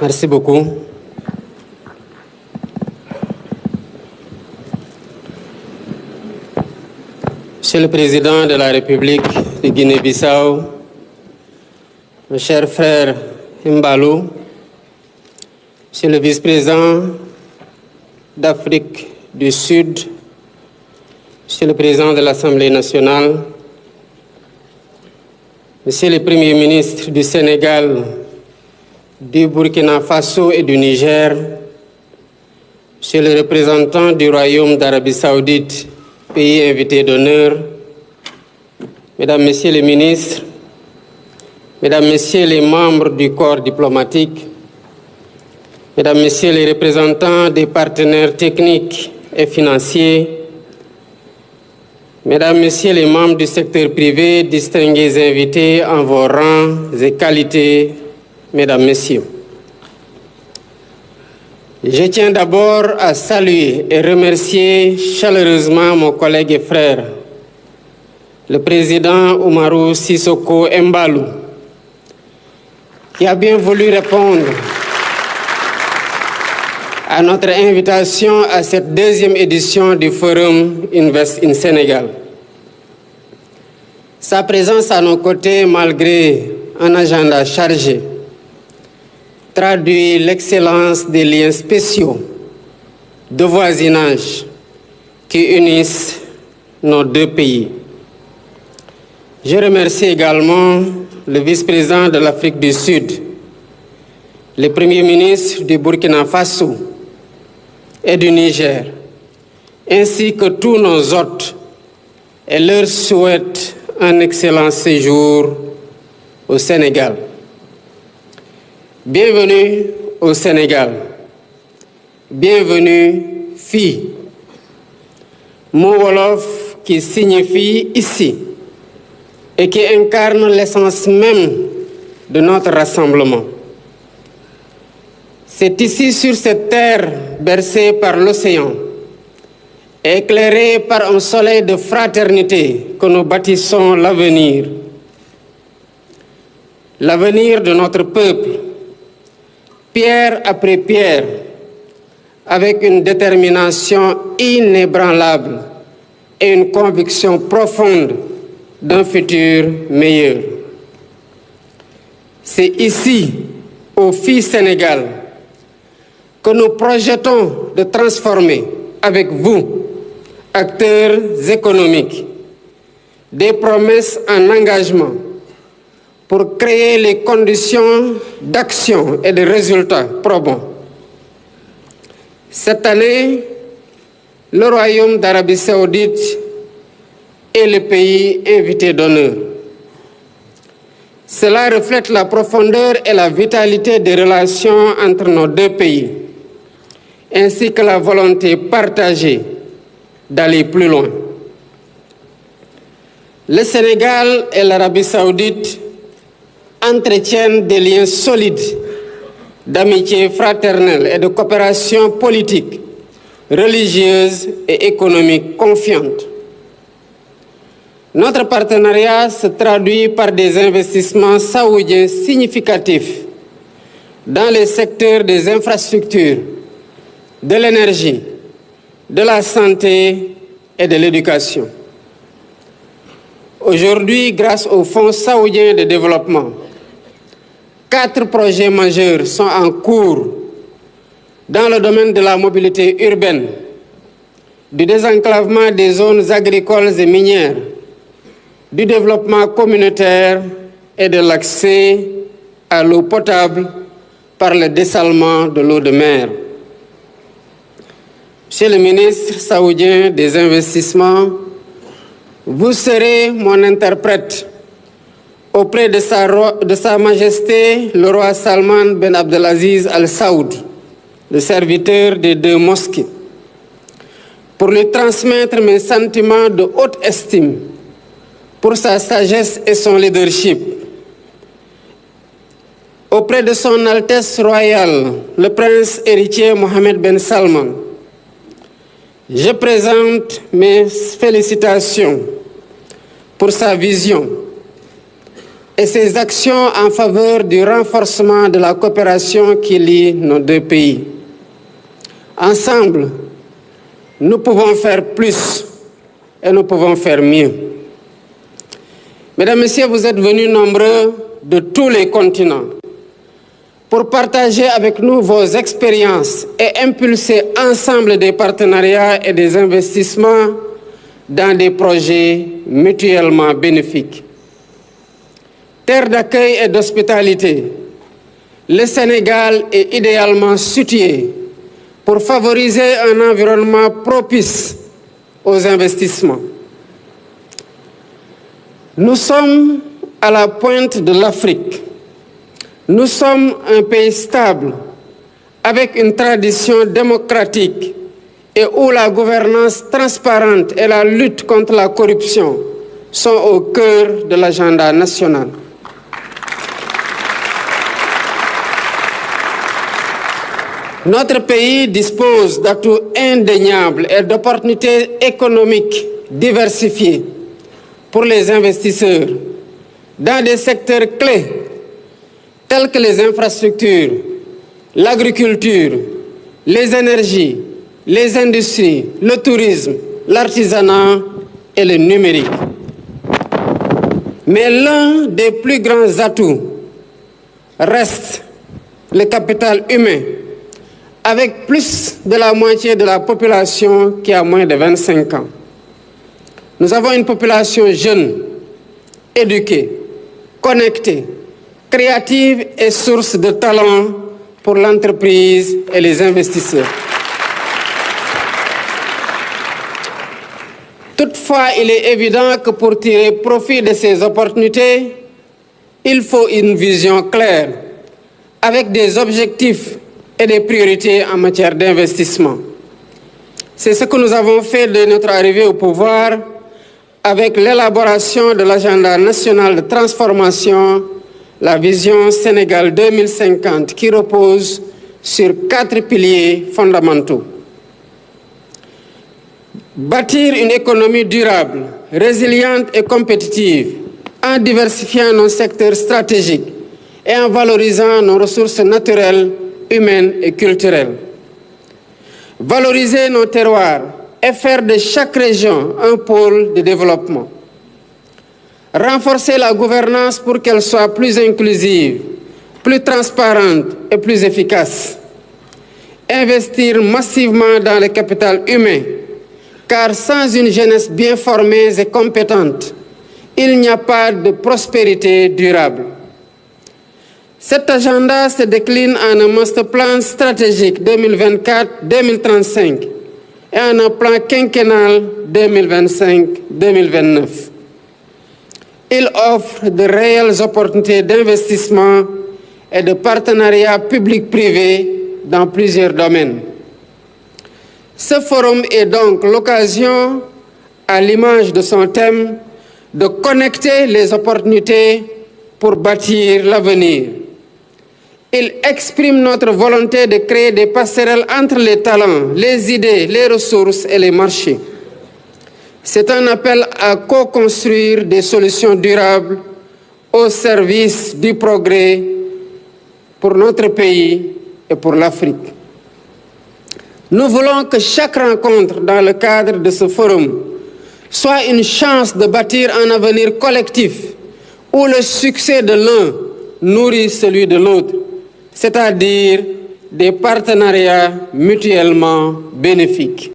Merci beaucoup. Monsieur le Président de la République de Guinée-Bissau, mes chers frères Mbalo, Monsieur le Vice-président d'Afrique du Sud, Monsieur le Président de l'Assemblée nationale, Monsieur le Premier ministre du Sénégal, du Burkina Faso et du Niger, Monsieur le représentant du Royaume d'Arabie Saoudite, pays invité d'honneur, Mesdames, Messieurs les ministres, Mesdames, Messieurs les membres du corps diplomatique, Mesdames, Messieurs les représentants des partenaires techniques et financiers, Mesdames, Messieurs les membres du secteur privé, distingués invités en vos rangs et qualités, Mesdames, Messieurs. Je tiens d'abord à saluer et remercier chaleureusement mon collègue et frère, le président Oumarou Sissoko Embalou, qui a bien voulu répondre à notre invitation à cette deuxième édition du Forum Invest in Sénégal. Sa présence à nos côtés, malgré un agenda chargé, traduit l'excellence des liens spéciaux de voisinage qui unissent nos deux pays. Je remercie également le vice-président de l'Afrique du Sud, le premier ministre du Burkina Faso et du Niger, ainsi que tous nos hôtes, et leur souhaite un excellent séjour au Sénégal. Bienvenue au Sénégal. Bienvenue, fille. Mot wolof qui signifie ici et qui incarne l'essence même de notre rassemblement. C'est ici, sur cette terre bercée par l'océan, éclairée par un soleil de fraternité, que nous bâtissons l'avenir. L'avenir de notre peuple, pierre après pierre, avec une détermination inébranlable et une conviction profonde d'un futur meilleur. C'est ici, au FI Sénégal, que nous projetons de transformer avec vous, acteurs économiques, des promesses en engagement pour créer les conditions d'action et de résultats probants. Cette année, le Royaume d'Arabie Saoudite est le pays invité d'honneur. Cela reflète la profondeur et la vitalité des relations entre nos deux pays, ainsi que la volonté partagée d'aller plus loin. Le Sénégal et l'Arabie Saoudite entretiennent des liens solides d'amitié fraternelle et de coopération politique, religieuse et économique confiante. Notre partenariat se traduit par des investissements saoudiens significatifs dans les secteurs des infrastructures, de l'énergie, de la santé et de l'éducation. Aujourd'hui, grâce au Fonds saoudien de développement, 4 projets majeurs sont en cours dans le domaine de la mobilité urbaine, du désenclavement des zones agricoles et minières, du développement communautaire et de l'accès à l'eau potable par le dessalement de l'eau de mer. Monsieur le ministre saoudien des investissements, vous serez mon interprète auprès de Sa Majesté le roi Salman Ben Abdelaziz Al Saoud, le serviteur des 2 mosquées, pour lui transmettre mes sentiments de haute estime pour sa sagesse et son leadership. Auprès de son Altesse royale, le prince héritier Mohammed Ben Salman, je présente mes félicitations pour sa vision et ses actions en faveur du renforcement de la coopération qui lie nos deux pays. Ensemble, nous pouvons faire plus et nous pouvons faire mieux. Mesdames, Messieurs, vous êtes venus nombreux de tous les continents pour partager avec nous vos expériences et impulser ensemble des partenariats et des investissements dans des projets mutuellement bénéfiques. Terre d'accueil et d'hospitalité, le Sénégal est idéalement situé pour favoriser un environnement propice aux investissements. Nous sommes à la pointe de l'Afrique. Nous sommes un pays stable, avec une tradition démocratique et où la gouvernance transparente et la lutte contre la corruption sont au cœur de l'agenda national. Notre pays dispose d'atouts indéniables et d'opportunités économiques diversifiées pour les investisseurs dans des secteurs clés tels que les infrastructures, l'agriculture, les énergies, les industries, le tourisme, l'artisanat et le numérique. Mais l'un des plus grands atouts reste le capital humain, avec plus de la moitié de la population qui a moins de 25 ans. Nous avons une population jeune, éduquée, connectée, créative et source de talent pour l'entreprise et les investisseurs. Toutefois, il est évident que pour tirer profit de ces opportunités, il faut une vision claire, avec des objectifs et des priorités en matière d'investissement. C'est ce que nous avons fait de notre arrivée au pouvoir avec l'élaboration de l'agenda national de transformation, la vision Sénégal 2050, qui repose sur 4 piliers fondamentaux. Bâtir une économie durable, résiliente et compétitive, en diversifiant nos secteurs stratégiques et en valorisant nos ressources naturelles, humaines et culturelles. Valoriser nos terroirs et faire de chaque région un pôle de développement. Renforcer la gouvernance pour qu'elle soit plus inclusive, plus transparente et plus efficace. Investir massivement dans le capital humain, car sans une jeunesse bien formée et compétente, il n'y a pas de prospérité durable. Cet agenda se décline en un master plan stratégique 2024-2035 et en un plan quinquennal 2025-2029. Il offre de réelles opportunités d'investissement et de partenariat public-privé dans plusieurs domaines. Ce forum est donc l'occasion, à l'image de son thème, de connecter les opportunités pour bâtir l'avenir. Il exprime notre volonté de créer des passerelles entre les talents, les idées, les ressources et les marchés. C'est un appel à co-construire des solutions durables au service du progrès pour notre pays et pour l'Afrique. Nous voulons que chaque rencontre dans le cadre de ce forum soit une chance de bâtir un avenir collectif où le succès de l'un nourrit celui de l'autre, c'est-à-dire des partenariats mutuellement bénéfiques.